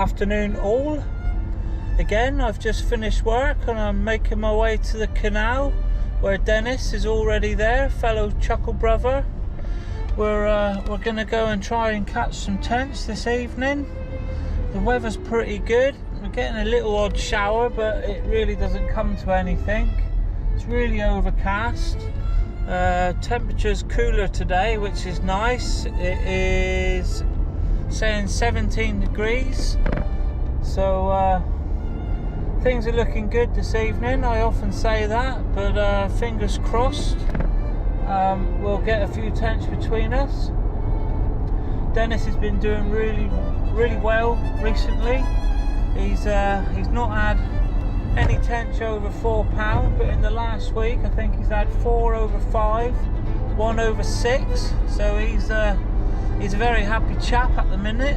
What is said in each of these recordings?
Afternoon all. Again, I've just finished work and I'm making my way to the canal where Dennis is already there, fellow chuckle brother. We're gonna go and try and catch some tench this evening. The weather's pretty good. We're getting a little odd shower, but it really doesn't come to anything. It's really overcast. Temperature's cooler today, which is nice. It is saying 17 degrees. So things are looking good this evening. I often say that, but fingers crossed. We'll get a few tench between us. Dennis has been doing really well recently. He's not had any tench over £4, but in the last week I think he's had 4 over 5, 1 over 6. So he's a very happy chap at the minute.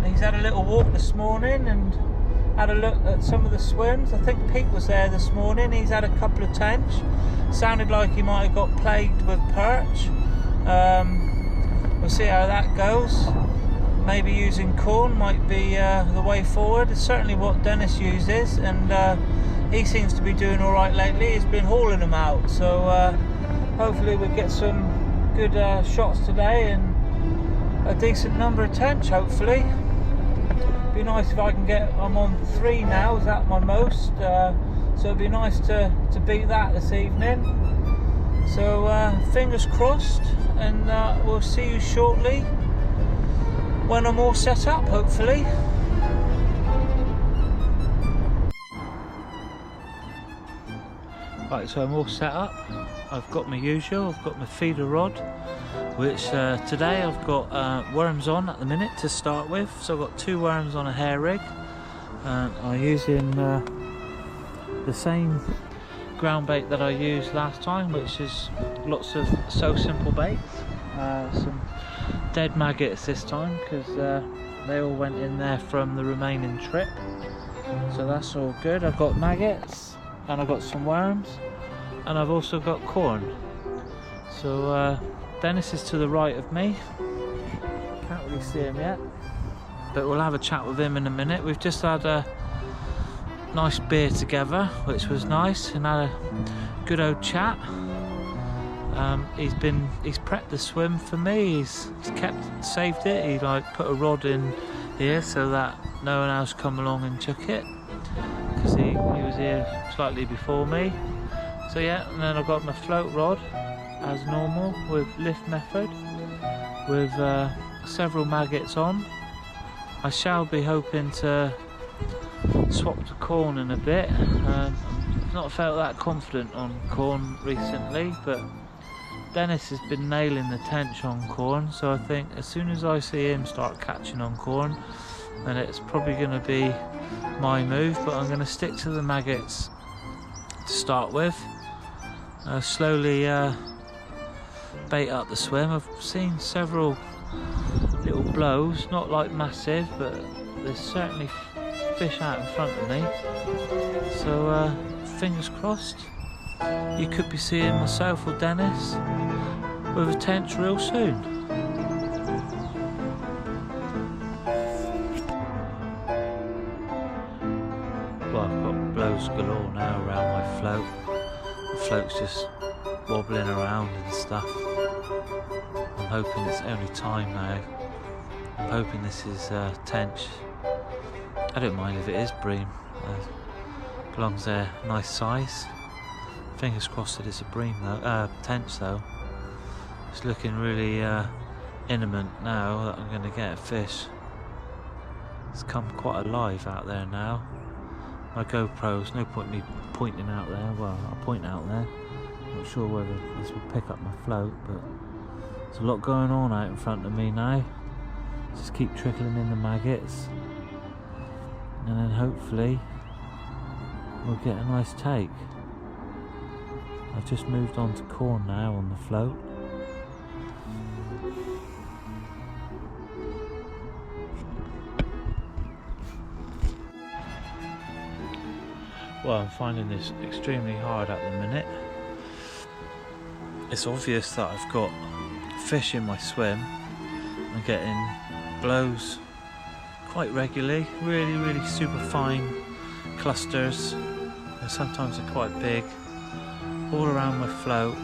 He's had a little walk this morning and had a look at some of the swims. I think Pete was there this morning. He's had a couple of tench. Sounded like he might have got plagued with perch. We'll see how that goes. Maybe using corn might be the way forward. It's certainly what Dennis uses, and he seems to be doing all right lately. He's been hauling them out, so hopefully we'll get some good shots today and a decent number of tench, hopefully. Be nice if I can get, I'm on 3 now, is that my most? So it'd be nice to beat that this evening. So fingers crossed, and we'll see you shortly when I'm all set up, hopefully. Right, so I'm all set up. I've got my usual, I've got my feeder rod, which today I've got worms on at the minute to start with. So I've got 2 worms on a hair rig. I'm using the same ground bait that I used last time, which is lots of So Simple baits. Some dead maggots this time, because they all went in there from the remaining trip, so that's all good. I've got maggots and I've got some worms, and I've also got corn. So Dennis is to the right of me, can't really see him yet, but we'll have a chat with him in a minute. We've just had a nice beer together, which was nice, and had a good old chat. He's prepped the swim for me. He's saved it. He put a rod in here so that no one else come along and took it, because he was here slightly before me. So yeah, and then I've got my float rod as normal with lift method, with several maggots on. I shall be hoping to swap to corn in a bit. I've not felt that confident on corn recently, but Dennis has been nailing the tench on corn, so I think as soon as I see him start catching on corn, then it's probably going to be my move. But I'm going to stick to the maggots to start with. Slowly bait up the swim. I've seen several little blows, not like massive, but there's certainly fish out in front of me. So fingers crossed. You could be seeing myself or Dennis with a tench real soon. Well, I've got blows galore now around my float. The float's just wobbling around and stuff. I'm hoping it's only time now. I'm hoping this is tench. I don't mind if it is bream, as long as they're nice size. Fingers crossed that it's a bream though, tench though. It's looking really imminent now that I'm going to get a fish. It's come quite alive out there now. My GoPro's no point me pointing out there. Well, I'll point out there. Not sure whether this will pick up my float, but there's a lot going on out in front of me now. Just keep trickling in the maggots, and then hopefully we'll get a nice take. I've just moved on to corn now on the float. Well, I'm finding this extremely hard at the minute. It's obvious that I've got fish in my swim. I'm getting blows quite regularly, really super fine clusters, and sometimes they're quite big, all around my float,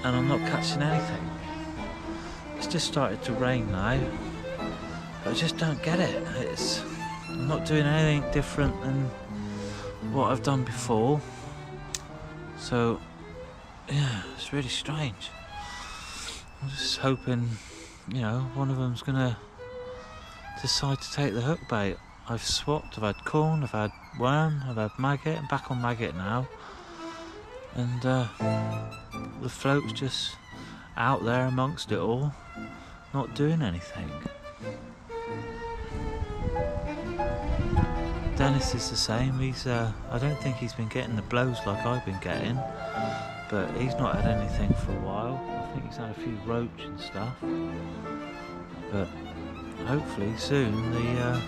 and I'm not catching anything. It's just started to rain now, but I just don't get it. I'm not doing anything different than what I've done before, so yeah, it's really strange. I'm just hoping, you know, one of them's gonna decide to take the hook bait. I've swapped, I've had corn, I've had worm, I've had maggot. I'm back on maggot now, and the float's just out there amongst it all, not doing anything. Dennis is the same. I don't think he's been getting the blows like I've been getting, but he's not had anything for a while. I think he's had a few roach and stuff, but hopefully soon the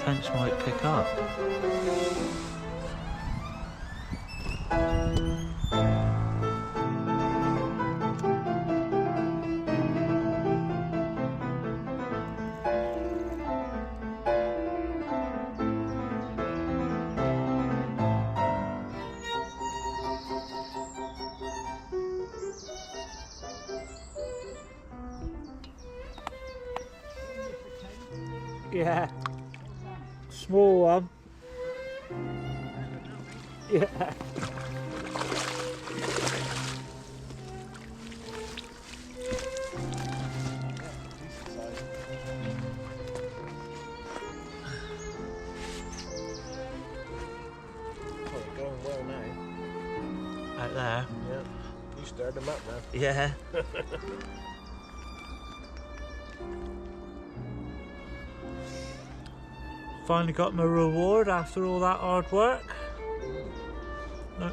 tench might pick up. Yeah, small one. Yeah. Going well now. Out there. Yeah. You stirred them up now. Yeah. Finally got my reward after all that hard work.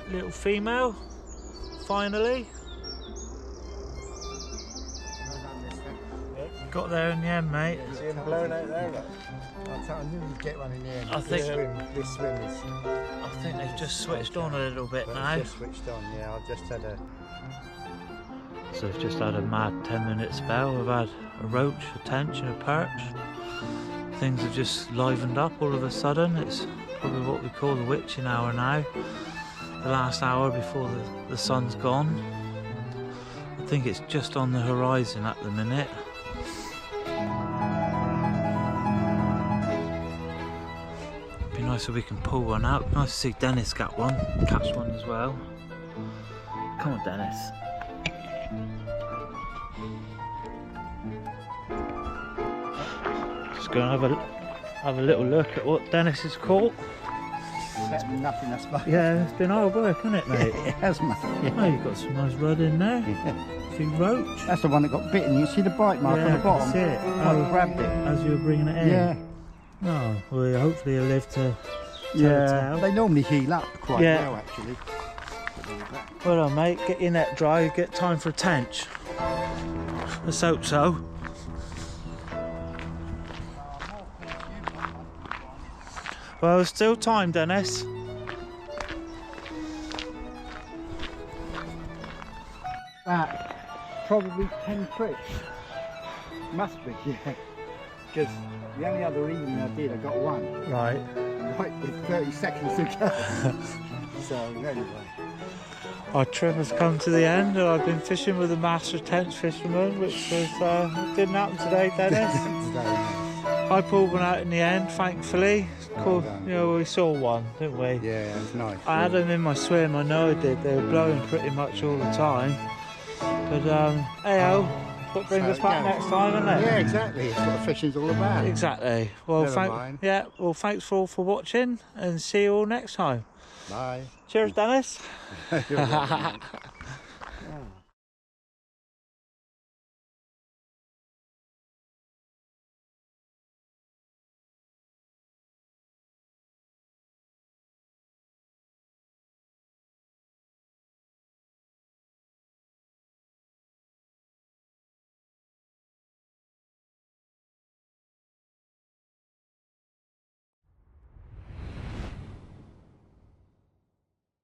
Little female, finally. Got there in the end, mate. See him blowing out there, look. I knew you'd get one in the end. I think this swim is. I think they've just switched on a little bit now. Just switched on, yeah. I just had a. So I've just had a mad 10-minute spell. We've had a roach, a tench, and a perch. Things have just livened up all of a sudden. It's probably what we call the witching hour now. The last hour before the sun's gone. I think it's just on the horizon at the minute. It'd be nice if we can pull one out. Nice to see Dennis catch one as well. Come on, Dennis. Just go and have a little look at what Dennis has caught. Better than nothing, I suppose. Yeah, it's been hard work, hasn't it, mate? It has, mate. Yeah. Oh, you've got some nice rudd in there. Yeah. A few roach. That's the one that got bitten. You see the bite mark on the bottom? That's it. I grabbed it. As you were bringing it in? Yeah. Oh, well, hopefully you'll live to tell the Yeah. tale. They normally heal up quite well, actually. Well done, mate. Get your net dry. Get time for a tench. Let's hope so. Well, there's still time, Dennis. Probably 10 tricks. Must be, yeah. Because the only other evening I did, I got one. Right. Right with 30 seconds to go. So, anyway. Our trip has come to the end, and I've been fishing with a master tench fisherman, which was, didn't happen today, Dennis. I pulled one out in the end, thankfully. Cool. You know, we saw one, didn't we? Yeah, it was nice. I had them in my swim, I know I did. They were blowing pretty much all the time. But, hey-oh, what brings us back next time, isn't it? Yeah, exactly. It's what fishing's all about. Exactly. Well, thanks for all for watching, and see you all next time. Bye. Cheers, Dennis. You're welcome.